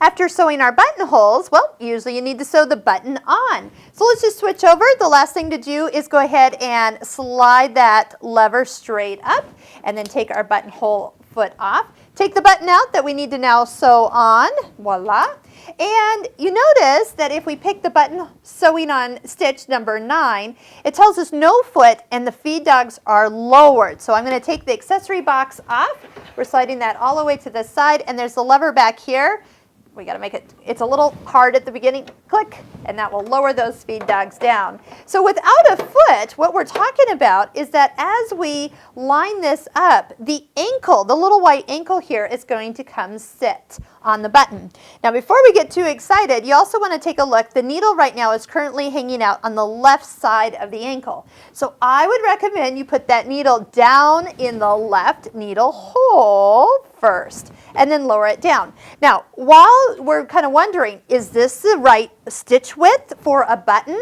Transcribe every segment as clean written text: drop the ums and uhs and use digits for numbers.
After sewing our buttonholes, well, usually you need to sew the button on. So let's just switch over. The last thing to do is go ahead and slide that lever straight up and then take our buttonhole foot off. Take the button out that we need to now sew on. Voila. And you notice that if we pick the button sewing on stitch number 9, it tells us no foot and the feed dogs are lowered. So I'm going to take the accessory box off. We're sliding that all the way to the side, and there's the lever back here. We got to make it, it's a little hard at the beginning, click, and that will lower those feed dogs down. So without a foot, what we're talking about is that as we line this up, the ankle, the little white ankle here is going to come sit on the button. Now before we get too excited, you also want to take a look. The needle right now is currently hanging out on the left side of the ankle. So I would recommend you put that needle down in the left needle hole first and then lower it down. Now, while we're kind of wondering, is this the right stitch width for a button?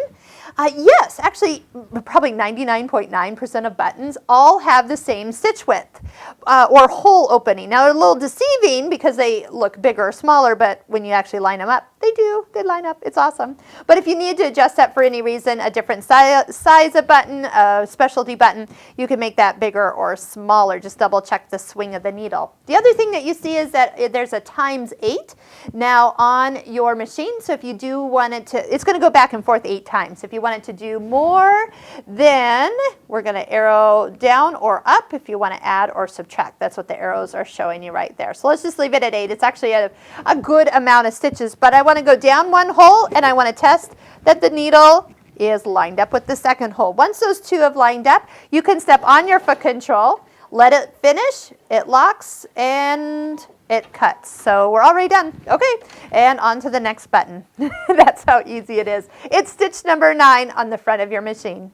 Yes, actually, probably 99.9% of buttons all have the same stitch width or hole opening. Now, they're a little deceiving because they look bigger or smaller, but when you actually line them up, they do. They line up. It's awesome. But if you need to adjust that for any reason, a different size of button, a specialty button, you can make that bigger or smaller. Just double check the swing of the needle. The other thing that you see is that there's a ×8 now on your machine. So if you do want it to, it's going to go back and forth 8 times. If you want it to do more, then we're going to arrow down or up if you want to add or subtract. That's what the arrows are showing you right there. So let's just leave it at 8. It's actually a good amount of stitches, but I want to go down one hole and I want to test that the needle is lined up with the second hole. Once those two have lined up, you can step on your foot control, let it finish, it locks, and it cuts. So we're already done. Okay, and on to the next button. That's how easy it is. It's stitch number 9 on the front of your machine.